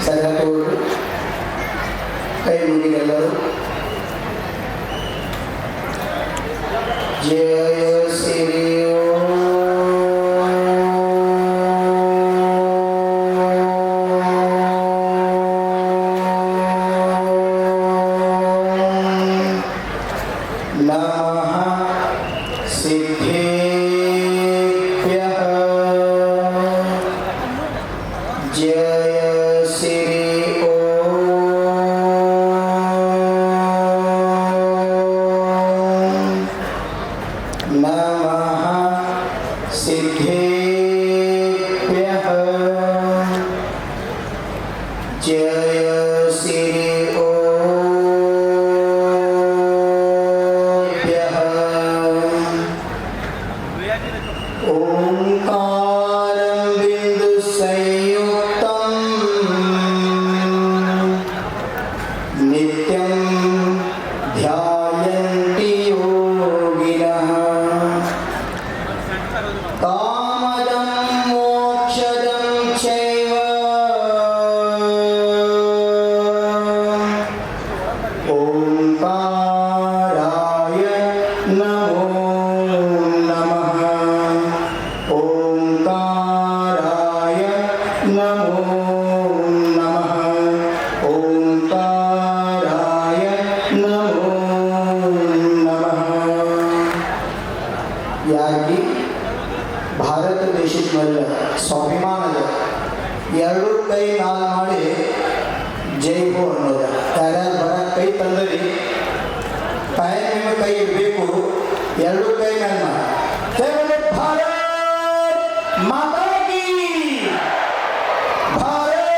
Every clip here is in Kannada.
ಸರತೋಡು ಕೈ ಮುಗಿದೆಲ್ಲರೂ ಜಯ ಶ್ರೀ ಯಾರಿಗೆ ಭಾರತ ದೇಶದ ಮೇಲೆ ಸ್ವಾಭಿಮಾನದ ಎರಡು ಕೈ ನಾಲ್ ಮಾಡಿ ಜೈ ಹೋ ಅನ್ನೋದ ಯಾರ್ಯಾರು ಬರ ಕೈ ತಂದರಿ ತಾಯಿ ನಿಮ್ಮ ಕೈ ಇರಬೇಕು ಎರಡು ಕೈ ಮೇಲೆ ಮಾಡಿ ಭಾರತ್ ಮಾತಾ ಕೀ ಭಾರತ್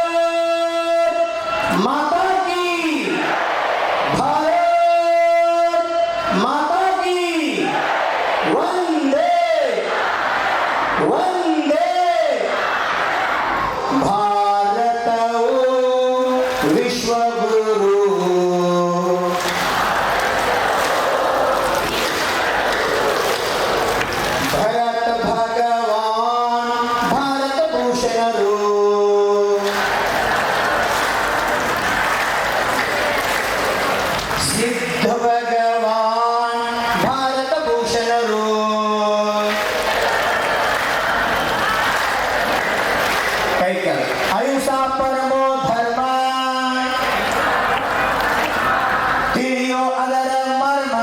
ಮಾತಾ ಕೀ ಭಾರತ್ ಮಾತಾ ಕೀ ವಂದೇ ವಂದೇ ಭಾರತವು ವಿಶ್ವಗುರು ಭರತ ಭಗವಾನ್ ಭಾರತ ಭೂಷಣರು ಸಿದ್ಧ ಭಗವಾನ್ ಭಾರತ ಭೂಷಣರು ಅಹಿಂಸಾ ಪರಮೋ ಧರ್ಮ ತಿಳಿಯೋ ಅದರ ಮರ್ಮ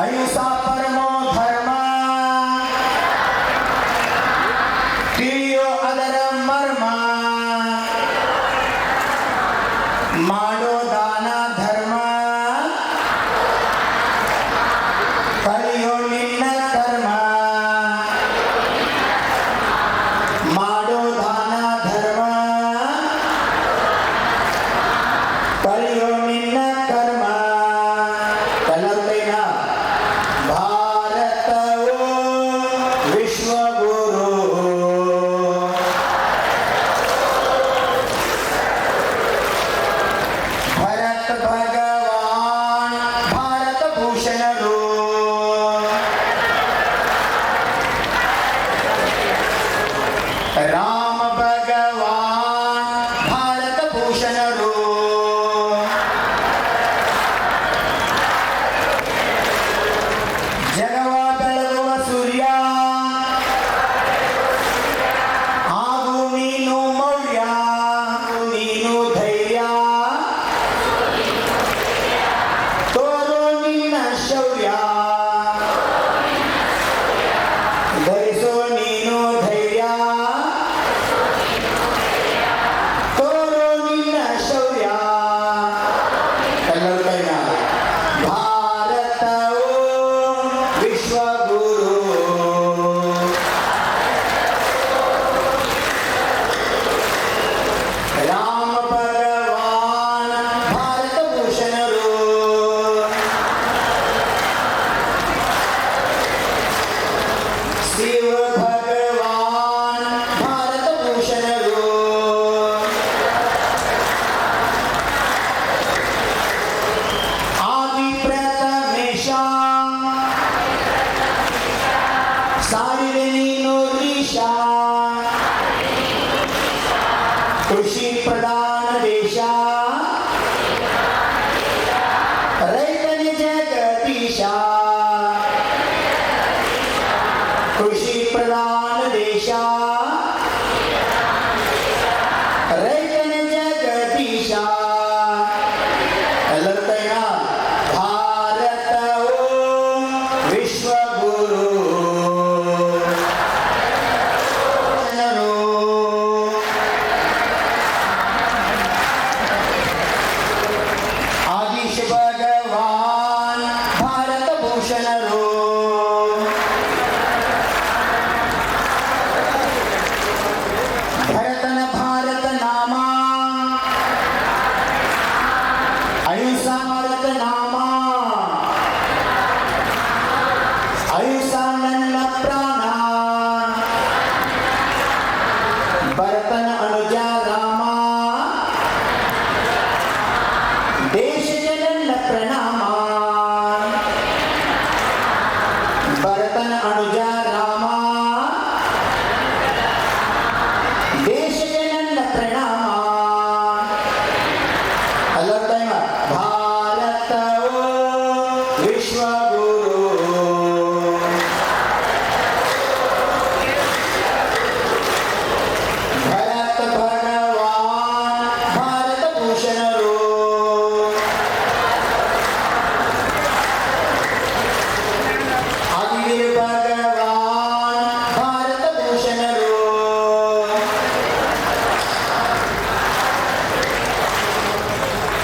ಅಹಿಂಸಾ ಪರಮೋ ಧರ್ಮ ತಿಳಿಯೋ ಅದರ ಮರ್ಮ ಮಾಡೋ ದಾನ ಧರ್ಮ ಕಲಿಯೋ ನಿನ್ನ ಕರ್ಮ ಮಾಡೋ ದಾನ ಧರ್ಮ ಕಲಿಯೋ ನಿನ್ನ ಕರ್ಮ ಕಲಂತೈನ ಭಾರತವು ವಿಶ್ವಗುರು ಭರತ ಭಗವಾನ್ ಭಾರತ ಭೂಷಣರು ರಾಮ ಭಗವಾನ್ ಭಾರತ ಭೂಷಣರು ಜಗವ ಬೆಳಗುವ ಸೂರ್ಯ ಆಗು ನೀನು ಮೌರ್ಯ ನೀನು ಧೈರ್ಯ ತೋರು ನಿನ್ನ ಶೌರ್ಯ ಧರಿಸೋ ನೀನು ಧೈರ್ಯ ತೋರು ನಿನ್ನ ಶೌರ್ಯ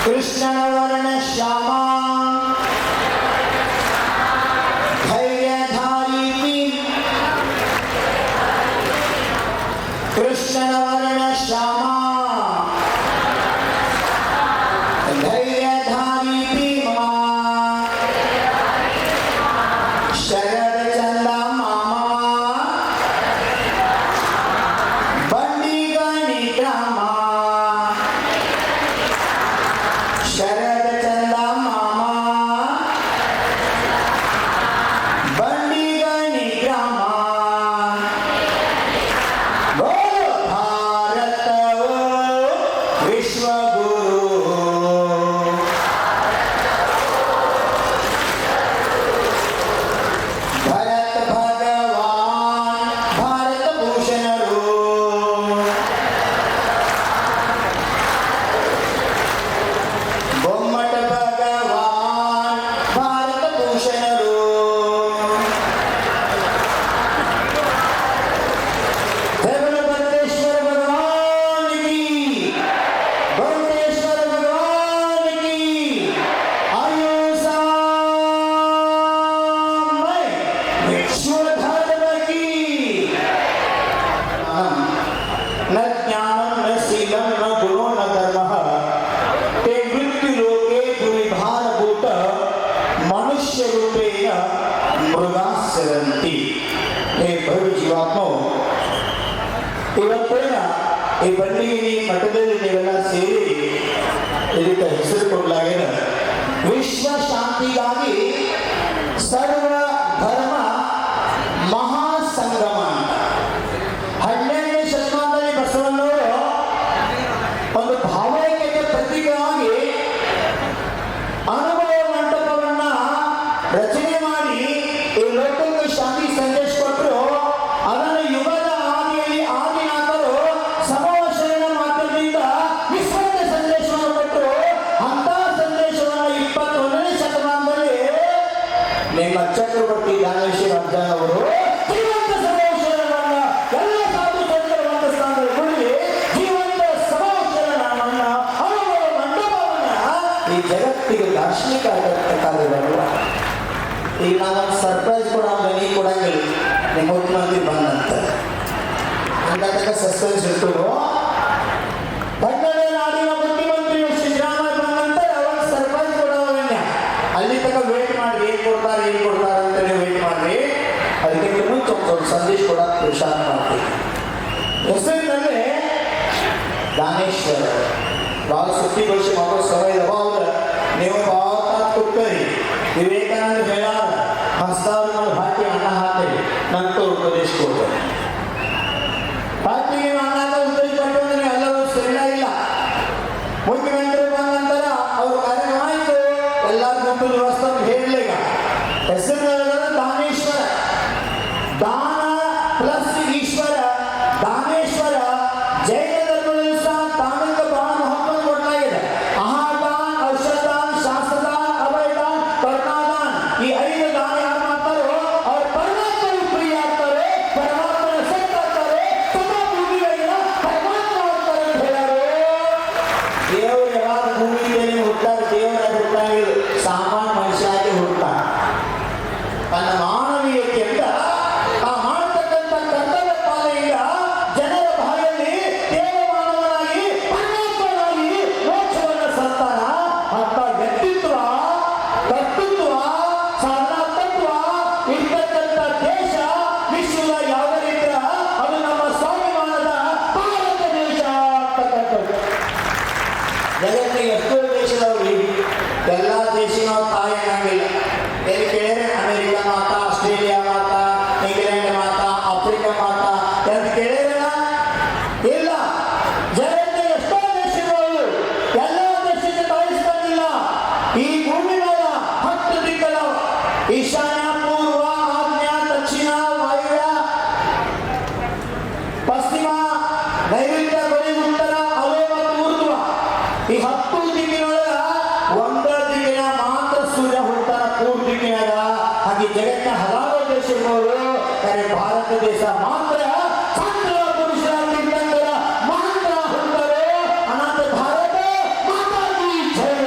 ಕೃಷ್ಣನ ವರ್ಣ ಶ್ಯಾಮ ಧೈರ್ಯಧಾರಿ ಭೀಮ್ ಕೃಷ್ಣನ ವರ್ಣ ಶ್ಯಾಮ ಧೈರ್ಯಧಾರಿ ಭೀಮ ಶರद ಚಂದ ಮಾಮ ಬಂಡಿ ಗಣಿ ಗ್ರಾಮ ಶರद ಚಂದ ಮಾಮ ಬಂಡಿ ಗಣಿ ಗ್ರಾಮ ಬೋಲೋ ಭಾರತವೋ ವಿಶ್ವಗುರು ಭರತ ಭಗವಾನ್ ಭಾರತ ಭೂಷಣರು ಬೊಮ್ಮಟ ಭಗವಾನ್ ಭಾರತ ಭೂಷಣರು ಧರ್ಮಬದ್ಧೇಶ್ವರ ಭಗವಾನ್ ಕಿ ಬೌದ್ಧೇಶ್ವರ ಭಗವಾನ್ ಕಿ ಆಯುಷಾಮಯ ವಿಶ್ವ ಧರ್ಮ ಕಿ न ज्ञानं न शीलं न गुणो न धर्मः ते मृत्युलोके दुर्विभारभूत मनुष्यरूपेण मृगाः सरन्ति हे भव्य ಜೀವಾತ್ಮೋ ಇವತ್ತಿನ ಈ ಬಂಡಿಗಿರಿ ಮಠದಲ್ಲಿ ನೀವೆಲ್ಲ ಸೇರಿ ಇದಕ್ಕೆ ಹೆಸರು ಕೊಡಲಾಗಿದೆ ವಿಶ್ವ ಶಾಂತಿಗಾಗಿ ಸರ್ವ ಧರ್ಮ ಮಹಾಸಂಗಮ ಅಂತ 12ನೇ ಶತಮಾನದಲ್ಲಿ ಬಸವಣ್ಣವರು ಒಂದು ಭಾವೈಕ್ಯತೆ ಪ್ರತೀಕವಾಗಿ ಅನುಭವ ಮಂಟಪವನ್ನ ರಚನೆ ಮಾಡಿ ಈ ಲೋಕಕ್ಕೆ ಶಾಂತಿ ಸಂದೇಶ ಕೊಟ್ಟರು. ಅದನ್ನು ಯುಗದ ಆದಿಯಲ್ಲಿ ಆದಿನಾಥರು ಸಮವಚನ ಮಾಧ್ಯಮದಿಂದ ವಿಶ್ವದ ಸಂದೇಶವನ್ನು ಕೊಟ್ಟರು. ಅಂತ ಸಂದೇಶವನ್ನು 21ನೇ ಶತಮಾನದಲ್ಲಿ ನಿಮ್ಮ ಚಕ್ರವರ್ತಿ ದಾನೇಶ್ವರ ಅಜ್ಜನ್ ಅವರು ಜೀವಂತ ಸಮವಚನವನ್ನ ಎಲ್ಲ ಸಾಧು ಸಂತರ ಒಂದು ಸ್ಥಾನದಲ್ಲಿ ಕೊಡಿ ಜೀವಂತ ಸಮವಚನವನ್ನ ಅನುಭವ ಮಂಟಪವನ್ನ ಈ ಜಗತ್ತಿಗೆ ದಾರ್ಶನಿಕ ಕಾರ್ಯಗಳು. ಈಗ ನಾನೊಂದು ಸರ್ಪ್ರೈಸ್ ಕೂಡ ನೀ ಕೊಡಂಗಿಲ್ಲ ನಿಮ್ಮ ಮುಖ್ಯಮಂತ್ರಿ ಬಂದಂತ ಅಂದಾಗ ಸಸ್ಪೆನ್ಸ್ ಇರ್ತರು. ಬಣ್ಣದ ನಾಡಿನ ಮುಖ್ಯಮಂತ್ರಿ ಸಿದ್ದರಾಮಯ್ಯ ಬಂದಂತ ಅವಾಗ ಸರ್ಪ್ರೈಸ್ ಕೊಡೋವನ್ನ ಅಲ್ಲಿ ತನಕ ವೇಟ್ ಮಾಡಿ ಏನ್ ಕೊಡ್ತಾರೆ ಅಂತ ವೇಟ್ ಮಾಡಿ ಅದಕ್ಕೆ ಮುಂಚೆ ಒಂದು ಸಂದೇಶ ಕೊಡೋಕೆ ಪ್ರಶಾಂತ್ ಮಾಡ್ತೀವಿ. ಹೆಸರಿನಲ್ಲಿ ದಾನೇಶ್ವರ ಭಾಳ ಸುದ್ದಿಗೋಷ್ಠಿ ಮಾಡೋ ಸಮಯ ಅವಾಗ ನೀವು ಭಾಳ ಕೊಡ್ತೀರಿ. ವಿವೇಕಾನಂದ ಹೇಳಾರ ಹಸ್ತಾವರನ್ನು ಹಾಕಿ ಅನ್ನ ಹಾಕಿ ನಂತರ ಉಪದೇಶ ಕೊಡ್ತಾರೆ. ಪಾರ್ಟಿಗೆ ಅನ್ನ ಉಪದೇಶ ಕೊಟ್ಟರೆ ಎಲ್ಲರೂ ಸರಿಯಾಗಿಲ್ಲ ಇಲ್ಲ. ಮುಖ್ಯಮಂತ್ರಿ ಬಂದ ನಂತರ ಅವ್ರ ಕಾರ್ಯಕ್ರಮ ಆಯಿತು ಎಲ್ಲ ಗುಂಪು ವ್ಯವಸ್ಥೆ ಹೇಳಲಿಲ್ಲ. ಹೆಸರು ದಾನೇಶ್ವರ ದಾನ ಪ್ಲಸ್ ಈಶ್ವರ ದಾನೇಶ್ವರ ಜೈನ ಧರ್ಮದಲ್ಲಿ ಸಹ ತಾಮಿಕ ಬಹಳ ಮಹತ್ವ ಕೊಡಲಾಗಿದೆ. ಆಹಾರದಾನ್ ಔಷಧಾನ್ ಶಾಸ್ತ್ರದಾನ್ ಅಭಯದಾನ್ ಕರುಣಾದಾನ್ ಈ 5 ದಾನ ಯಾರು ಮಾಡ್ತಾರೋ ಅವ್ರು ಪರಮಾತ್ಮನಿಗೆ ಪ್ರಿಯ ಆಗ್ತಾರೆ, ಪರಮಾತ್ಮನ ಸೆಟ್ ಆಗ್ತಾರೆ, ತಮ್ಮ ಭೂಮಿಗಳಿಂದ ಪರಮಾತ್ಮ ಆಗ್ತಾರೆ ಅಂತ ಹೇಳೋರು. ದೇವರು ಯಾವಾಗ ಭೂಮಿ ಮೇಲೆ ಹುಟ್ಟಾರ ದೇವರ ಹುಟ್ಟಾಗಿಲ್ಲ ಸಾಮಾನ್ಯ ಮನುಷ್ಯಾಗಿ ಹುಟ್ಟಾರ. ತನ್ನ ಮಾನವೀಯತೆಯಿಂದ ಆ ಮಾಡತಕ್ಕಂಥ ಕರ್ತವ್ಯ ಪಾಲನೆಯಿಂದ ಜನರ ಬಾಯಲ್ಲಿ ದೇವಮಾನವನಾಗಿ ಪರಮಾತ್ಮನಾಗಿ ಮೋಕ್ಷವನ್ನು ಸಂತಾನ ಅಂತ ವ್ಯಕ್ತಿತ್ವ ಕರ್ತೃತ್ವ ಸಾಧನಾತ್ಮತ್ವ ಇರ್ತಕ್ಕಂಥ ದೇಶ ವಿಶ್ವದ ಯಾವುದೇ ರೀತಿಯ ಅದು ನಮ್ಮ ಸ್ವಾಭಿಮಾನದ ಭಾರತ ದೇಶ ಅಂತಕ್ಕಂಥದ್ದು. ಜಗತ್ತಿಗೆ ಎಷ್ಟೋ ದೇಶದವರು ಎಲ್ಲ ದೇಶನ ತಾಯಿ ಅನ್ನಂಗಿಲ್ಲ. ಎಲ್ಲಿ ಕೇಳಿದ್ರೆ ಅಮೆರಿಕ ಮಾತಾ, ಆಸ್ಟ್ರೇಲಿಯಾ ಮಾತಾ, ಇಂಗ್ಲೆಂಡ್ ಮಾತಾ, ಆಫ್ರಿಕಾ ಮಾತಾ ಅಂತ ಕೇಳಿದ್ರೆ ಇಲ್ಲ. ಜಗತ್ತಿನ ಎಷ್ಟೋ ದೇಶಗಳು ಎಲ್ಲ ದೇಶಕ್ಕೆ ತಾಯಿಸ್ಕೊಂಡಿಲ್ಲ. ಈ ಭೂಮಿ ಮೇಲೆ 10 ದಿಕ್ಕಲ್ಲ ಈಶಾನ್ಯ, ಪೂರ್ವ, ಆಗ್ನೇಯ, ದಕ್ಷಿಣ, ವಾಯುವ್ಯ, ಪಶ್ಚಿಮ, ನೈಋತ್ಯ, ಬಳಿ, ಉತ್ತರ, ಅಲೆ ಮತ್ತು ಊರ್ಧ್ವ ಈ 10 ದಿಕ್ಕಿನೊಳಗ ಒಂದೇ ದಿಕ್ಕಿನ ಮಾತ್ರ ಸೂರ್ಯ ಹುಡ್ತಾನ ಪೂರ್ವ ದಿಕ್ಕಿನಾಗ. ಹಾಗೆ ಜಗತ್ತಿನ ಹಲವಾರು ದೇಶಗಳು ಭಾರತ ದೇಶ ಮಾತ್ರ ಚಂದ್ರ ಪುರುಷರ ಮಾತ್ರ ಹುಡ್ತಾರೆ. ಅನಂತ ಭಾರತ ಮಾತಾಡಿ ಜಯ.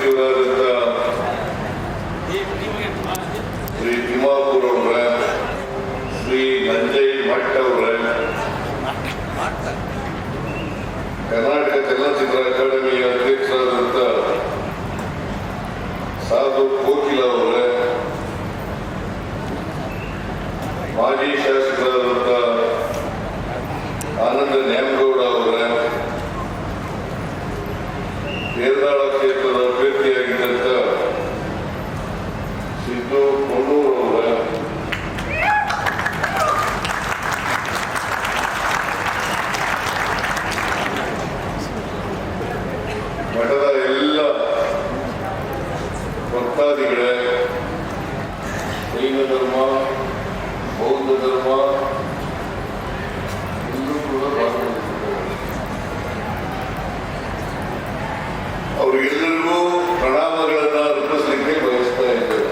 ಸಚಿವರಾದಂಥ ಶ್ರೀ ತಿಮ್ಮಾಪುರ್ ಅವರ, ಶ್ರೀ ನಂಜೈ ಭಟ್ ಅವರ, ಕರ್ನಾಟಕ ಚಲನಚಿತ್ರ ಅಕಾಡೆಮಿಯ ಅಧ್ಯಕ್ಷರಾದಂಥ ಸಾಧು ಕೋಕಿಲ ಅವರ, ಮಾಜಿ ಶಾಸಕರಾದಂಥ ಆನಂದ ನ್ಯಾಮಗೌಡ ಅವರ, ತೇರದಾಳ ಕ್ಷೇತ್ರದ ಅಭ್ಯರ್ಥಿಯಾಗಿದ್ದಂಥ ಸಿದ್ದು ಕೊಂಡೂರು ಅವರ, ಮಠದ ಎಲ್ಲ ಭಕ್ತಾದಿಗಳೇ, ಜೈನ ಧರ್ಮ, ಬೌದ್ಧ ಧರ್ಮ ಎಲ್ಲರೂ ಕೂಡ ಭಾಗವಹಿಸಿದ್ದಾರೆ. ಅವರಿಗೆಲ್ಲರಿಗೂ ಪ್ರಣಾಮಗಳನ್ನು ಅರ್ಪಿಸಲಿಕ್ಕೆ ಬಯಸ್ತಾ ಇದ್ದೇವೆ.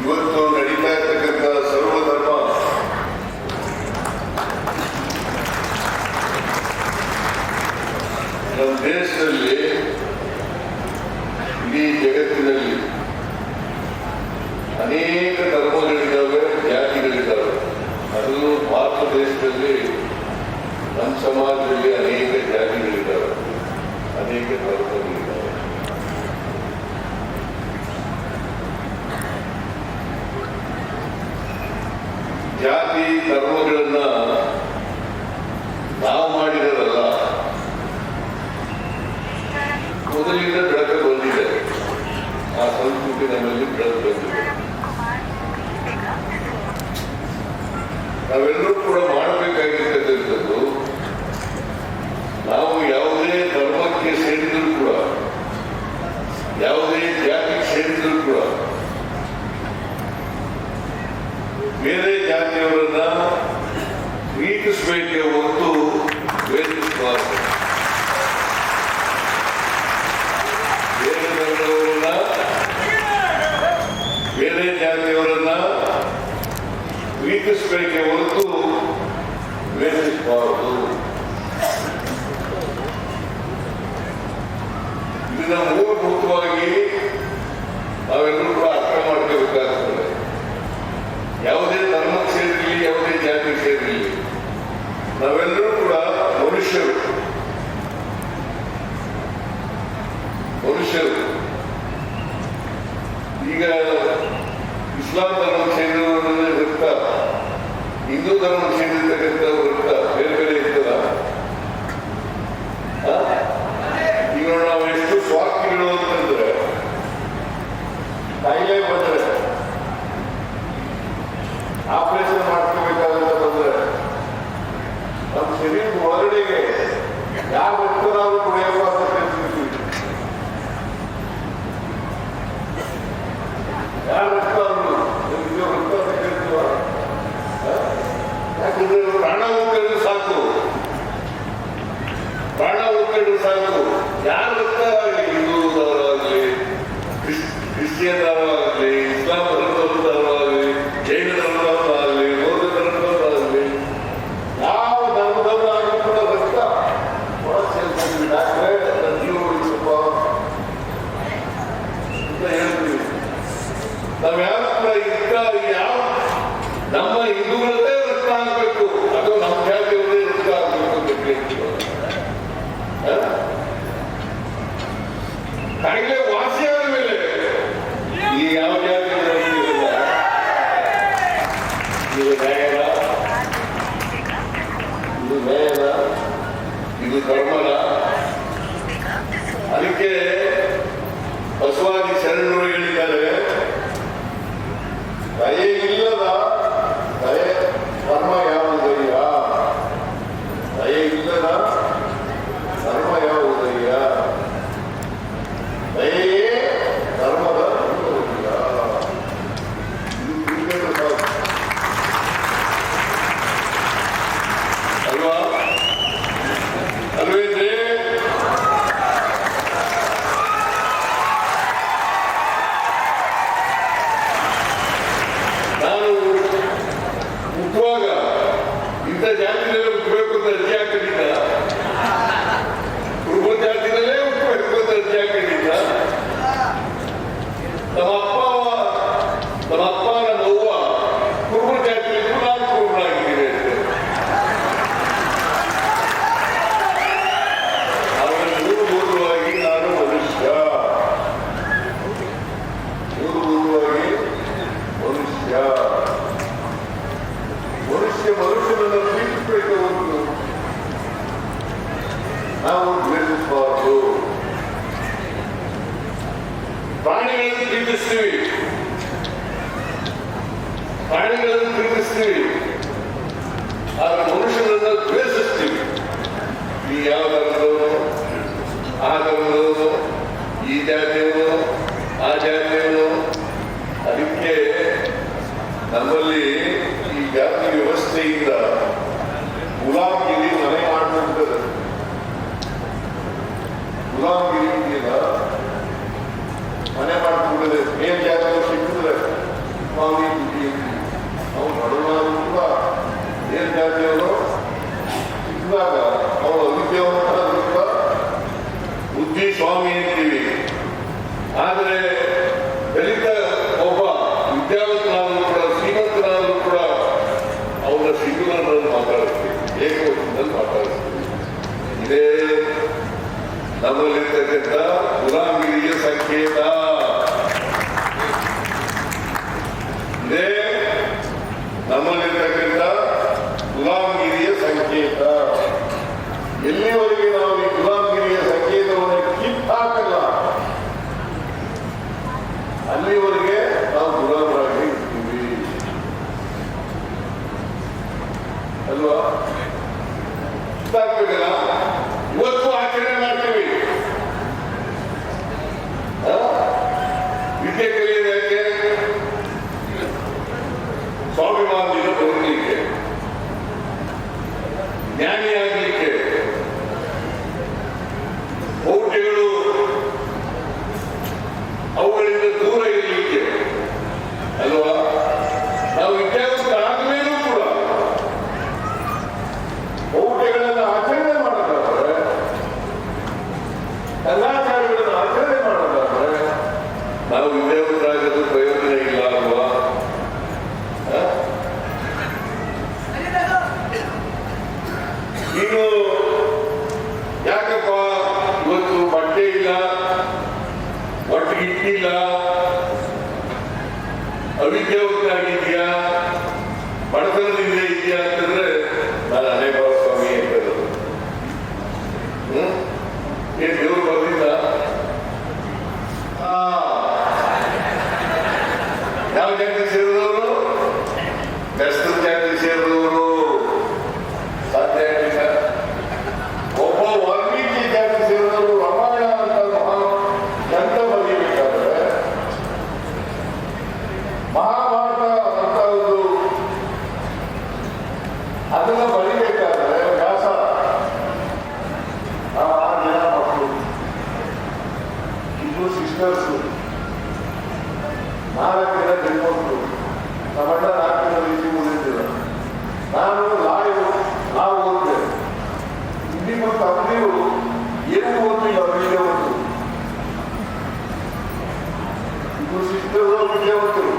ಇವತ್ತು ನಡೀತಾ ಇರ್ತಕ್ಕಂಥ ಸರ್ವಧರ್ಮ ನಮ್ಮ ದೇಶದಲ್ಲಿ, ಇಡೀ ಜಗತ್ತಿನಲ್ಲಿ ಅನೇಕ ಧರ್ಮಗಳಿದ್ದಾವೆ, ಜಾತಿಗಳಿದ್ದಾವೆ. ಅದರಲ್ಲೂ ಭಾರತ ದೇಶದಲ್ಲಿ ನಮ್ಮ ಸಮಾಜದಲ್ಲಿ ಅನೇಕ ಜಾತಿಗಳಿದ್ದಾವೆ, ಅನೇಕ ಧರ್ಮಗಳಿದ್ದಾವೆ. ಜಾತಿ ಧರ್ಮಗಳನ್ನ ನಾವು ಮಾಡಿರೋದಲ್ಲ, ಮೊದಲಿಂದ ಬೆಳಕು ಬಂದಿದೆ. ಆ ಸಂಸ್ಕೃತಿ ನಮ್ಮಲ್ಲಿ ಬೆಳೆದು ಬಂದಿದೆ. ನಾವೆಲ್ಲರೂ ಕೂಡ ಮಾಡಬೇಕಾಗಿರ್ತಕ್ಕಂಥದ್ದು, ನಾವು ಯಾವುದೇ ಧರ್ಮಕ್ಕೆ ಸೇರಿದರೂ ಕೂಡ, ಯಾವುದೇ ಜಾತಿಗೆ ಸೇರಿದರೂ ಕೂಡ ಬೇರೆ ಜಾತಿಯವರನ್ನ ಪ್ರೀತಿಸಬೇಕೇ ಹೊರತು ದ್ವೇಷಿಸಬಾರದು. ಬೇರೆ ಧರ್ಮದವರನ್ನ, ಬೇರೆ ಜಾತಿಯವರನ್ನ ಪ್ರೀತಿಸಬೇಕೇ ಹೊರತು ದ್ವೇಷಿಸಬಾರದು. ಇದನ್ನ ಮೂಲಭೂತವಾಗಿ ನಾವೆಲ್ಲರೂ ಕೂಡ ಅರ್ಥ ಮಾಡ್ಕೋಬೇಕಾಗ್ತದೆ. ಯಾವುದೇ ಧರ್ಮಕ್ಕೆ ಸೇರಿರಲಿ, ಯಾವುದೇ ಜಾತಿಗೆ ಸೇರಿರಲಿ, ನಾವೆಲ್ಲರೂ ಕೂಡ ಮನುಷ್ಯರು. ಈಗ ಇಸ್ಲಾಂ ಧರ್ಮಕ್ಕೆ ಸೇರಿದವರನ್ನೇ ಇರ್ತ, ಹಿಂದೂ ಧರ್ಮಕ್ಕೆ ಸೇರಿರ್ತಕ್ಕಂಥವ್ರು ಇರ್ತ, ಬೇರೆ ಬೇರೆ ಇರ್ತದ. ಈಗ ನಾವು ಎಷ್ಟು ಸ್ವಾರ್ಥಿಗಳು ಅಂತಂದ್ರೆ, ಕಾಯಿಲೆ ಬಂದ್ರೆ ಆಪರೇಷನ್ ಮಾಡ್ಕೋಬೇಕಾದಂತ ಬಂದ್ರೆ ನಮ್ಮ ಶರೀರದ ಒಳಗಡೆಗೆ ಯಾವ ರಕ್ತನಾದ್ರೂ ಕುಡಿಯಪ್ಪ ಅಂತ ಕೇಳ್ತೀವಿ. ಯಾವ ರಕ್ತ ರಕ್ತ ಅಂತ ಕೇಳ್ತೀವ? ಯಾಕಂದ್ರೆ ಪ್ರಾಣ ಹೋಗ್ಕೊಂಡ್ರೆ ಸಾಕು, ಪ್ರಾಣ ಹೋಗ್ಕೊಂಡ್ರೆ ಸಾಕು. ಯಾರ ರಕ್ತ ಆಗಲಿ, ಹಿಂದೂದವರಾಗಲಿ, ಕ್ರಿಶ್ಚಿಯನ್ನರಾಗಲಿ, ಇಸ್ಲಾಂ ಧರ್ಮದವರಾಗಲಿ, ಜೈನ ಧರ್ಮದವರಾಗಲಿ, ಬೌದ್ಧ ಧರ್ಮದವರಾಗಲಿ, ಯಾವ ಧರ್ಮದವರಾಗಲಿ ಕೂಡ ರಕ್ತ ಒಳ ಸೇರ್ತೀವಿ. ಡಾಕ್ಟ್ರೇ ನೀವು ಸ್ವಲ್ಪ ಅಂತ ಹೇಳ್ತೀವಿ. ನಾವು ಯಾರು ಕೂಡ ಯಾವ ನಮ್ಮ ಹಿಂದೂಗಳದ್ದೇ ರಕ್ತ ಆಗಬೇಕು, ಅದು ನಮ್ಮ ಜಾತಿಯವರೇ ರಕ್ತ ಆಗಬೇಕು ಅಂತ ಕೇಳ್ತೀವಿ. ಕಾಯಿಲೆ ವಾಸಿ ಆದ ಮೇಲೆ ಈ ಯಾವ ಜಾತಿ ಇದು ನ್ಯಾಯದ, ಇದು ನ್ಯಾಯದ, ಇದು ಧರ್ಮದ. ಅದಕ್ಕೆ ಬಸವಾದಿ ಶರಣರು ಹೇಳಿದ್ದಾರೆ, ದಯೆ ಇಲ್ಲದ ದಯೆ ಧರ್ಮ ಯಾವುದಯ್ಯ, ದಯೆ ಇಲ್ಲದ ಧರ್ಮ ಯಾವುದಯ್ಯ, ದಯೆಯೇ ಧರ್ಮದ ಮೂಲವಯ್ಯ. ಇದು ಅಲ್ವಾ? ಅಲ್ವೇನ್ರಿ? ಪ್ರಾಣಿಗಳನ್ನು ಪ್ರೀತಿಸ್ತೀವಿ, ಆದ್ರೆ ಮನುಷ್ಯರನ್ನ ದ್ವೇಷಿಸ್ತೀವಿ. ಈ ಯಾವ ಧರ್ಮದವನು, ಆ ಧರ್ಮದವನು, ಈ ಜಾತಿಯವನು, ಆ ಜಾತಿಯವನು. ಅದಕ್ಕೆ ನಮ್ಮಲ್ಲಿ ಈ ಜಾತಿ ವ್ಯವಸ್ಥೆಯಿಂದ ಗುಲಾಮಗಿರಿ ಮನೆ ಮಾಡ್ಬಿಡ್ತದೆ. ಗುಲಾಮಗಿರಿಯಿಂದ ಮನೆ ಮಾಡ್ಬಿಡ್ತದೆ. ಮೇಲ್ ಜಾತಿಯವರು ಸಿಕ್ಕಿದ್ರೆ ಸ್ವಾಮಿ ಬುದ್ಧಿ ನಾವು ಬಡವನಾದ್ರು ಕೂಡ ಮೇಲ್ ಜಾತಿಯವರು ಸಿಕ್ಕಿದಾಗ ಅವರು ಅವಿದ್ಯಾವಂತರಾದ್ರು ಕೂಡ ಬುದ್ಧಿ ಸ್ವಾಮಿ ಅಂತೀವಿ. ಆದರೆ ದಲಿತ ಒಬ್ಬ ವಿದ್ಯಾವಂತನಾದರೂ ಕೂಡ ಶ್ರೀಮಂತನಾದರೂ ಕೂಡ ಅವರ ಸಿಂಗುಲರಲ್ಲಿ ಮಾತಾಡ್ತೀವಿ, ಏಕವಚನದಲ್ಲಿ ಮಾತಾಡ್ತೀವಿ. ಇದೇ ನಮ್ಮಲ್ಲಿರ್ತಕ್ಕಂಥ ಗುಲಾಮಗಿರಿಯ ಸಂಕೇತ. ಇದೇ ನಮ್ಮಲ್ಲಿರ್ತಕ್ಕಂಥ ಗುಲಾಮಗಿರಿಯ ಸಂಕೇತ. ಎಲ್ಲಿವರೆಗೆ ನಾವು ಈ ಗುಲಾಮಗಿರಿಯ ಸಂಕೇತವನ್ನು ಕಿತ್ತಾಕಲ್ಲ ಅಲ್ಲಿವರೆಗೆ ನಾವು ಗುಲಾಮರಾಗಿ ಇರ್ತೀವಿ ಅಲ್ವಾ? ಕಿತ್ತಾಕ್ಬೇಕಲ್ಲ. ಇವತ್ತು ಆಚರಣೆ ಮಾಡ್ತೀವಿ. ವಿದ್ಯೆ ಕಲಿಯೋದಕ್ಕೆ, ಸ್ವಾಭಿಮಾನದಿಂದ ಬದುಕಲಿಕ್ಕೆ, ಜ್ಞಾನಿಯಾಗಲಿಕ್ಕೆ, ಮೌಢ್ಯಗಳು ಅವುಗಳಿಂದ ದೂರ ಇರಲಿಕ್ಕೆ ಅಲ್ವಾ? ನಾವು ವಿದ್ಯಾವಂತ ಆದ್ಮೇಲೂ ಕೂಡ ಮೌಢ್ಯಗಳನ್ನು ಆಚರಣೆ ಮಾಡೋದಾದ್ರೆ, ಕಲಾಚಾರಗಳನ್ನು ಆಚರಣೆ ಮಾಡೋದಾದ್ರೆ ನಾವು ವಿದ್ಯಾವಂತರಾಗೋದು ಪ್ರಯೋಜನ ಇಲ್ಲ ಅಲ್ವಾ? ನೀನು ಯಾಕಪ್ಪ ಇವತ್ತು ಬಟ್ಟೆ ಇಲ್ಲ, ಒಟ್ಟಿಗೆ ಇಟ್ಟಿಲ್ಲ, ಅವಿದ್ಯಾವಂತರಾಗಿದ್ಯಾ, ಬಡತನದಿಂದ ಇದೆಯಾ ಅಂತಂದ್ರೆ ನಾನು ಅನೇಕ ಸ್ವಾಮಿ ಅಂತ ಏನ್ ದೇವರು ಬರ್ಲಿಲ್ಲ. ಯಾವ ಜಾತಿ ಸೇರಿದವರು? ಬೆಸ್ತ ಜಾತಿ ಸೇರಿದವರು. ಸಾಧ್ಯ ಆಗಿಲ್ಲ. ಒಬ್ಬ ವಾಲ್ಮೀಕಿ ಜಾತಿ ಸೇರಿದವರು ರಾಮಾಯಣ ಅಂತ ಗ್ರಂಥ ಬರೀಬೇಕಾದ್ರೆ, ಮಹಾಭಾರತ ಅಂತ ಒಂದು ಅದನ್ನ ಬರೀಬೇಕಾದ್ರೆ ವ್ಯಾಸ ನಾವು 6 ಜನ ಮಕ್ಕಳು, ಇಬ್ಬರು ಸಿಸ್ಟರ್ಸು, 4 ಜನ ಹೆಣ್ಮಕ್ಳು, ನಮ್ಮಣ್ಣ 4 ಜನ ರೀತಿ ಓದಿದ್ದೀರ. ನಾನು ನಾವು ಓದಿದೆ. ಇನ್ನಿಬ್ಬರು ತಂದೆಯು ಏನು ಓದಿಲ್ಲ, ವಿದ್ಯಾವಂತರು. ಇಬ್ಬರು ಸಿಸ್ಟರ್ಸ್ ವಿದ್ಯಾವಂತರು,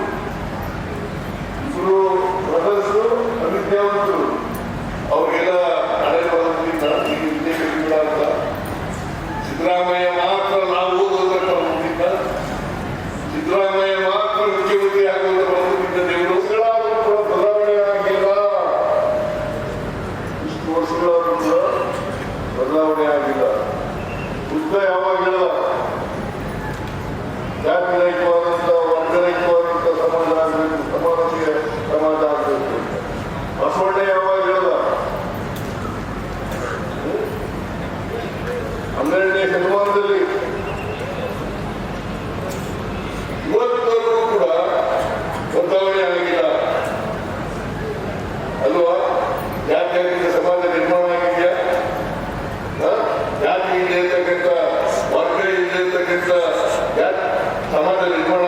ಇಬ್ಬರು ಬ್ರದರ್ಸು ಅವಿದ್ಯಾವಂತರು. ಅವ್ರಿಗೆಲ್ಲ ಹಳೆ ಬರೋದ್ರಿಂದ ವಿದ್ಯೆ ಕಲಿಲ್ಲ ಅಂತ. ಸಿದ್ದರಾಮಯ್ಯ ಮಾತ್ರ ನಾವು ಓದೋದಕ್ಕೆ ಬರೋದಿಲ್ಲ, ಸಿದ್ದರಾಮಯ್ಯ ಮಾತ್ರ ಮುಖ್ಯಮಂತ್ರಿ ಆಗೋದಕ್ಕೆ ಬರೋದ್ರಿಂದ ದೇವರುಗಳಾದರೂ ಕೂಡ ಬದಲಾವಣೆ ಆಗಿಲ್ಲ. ಇಷ್ಟು ವರ್ಷಗಳಾದ್ರೂ ಕೂಡ ಬದಲಾವಣೆ ಆಗಿಲ್ಲ. ಬುದ್ಧ ಯಾವಾಗಿಲ್ಲ ಜಾತಿರಹಿತವಾದಂಥ, ವರ್ಗರಹಿತವಾದಂಥ ಸಮಾಜ ಆಗಬೇಕು, ಸಮಾನತೆಯ ಸಮಾಜ ಆಗಬೇಕು. ಬಸವಣ್ಣ ಯಾವಾಗ ಹೇಳಲ್ಲ. 12ನೇ ಶತಮಾನದಲ್ಲಿ ಇವತ್ತವರೆಗೂ ಕೂಡ ಬದಲಾವಣೆ ಆಗಿಲ್ಲ ಅಲ್ವಾ? ಜಾತ್ಯತೀತ ಸಮಾಜ ನಿರ್ಮಾಣ ಆಗಿದೆಯಾ? ಜಾತಿ ಇಲ್ಲದೆ ಇರ್ತಕ್ಕಂಥ, ವರ್ಗ ಇಲ್ಲದೆ ಇರ್ತಕ್ಕಂಥ ಸಮಾಜ ನಿರ್ಮಾಣ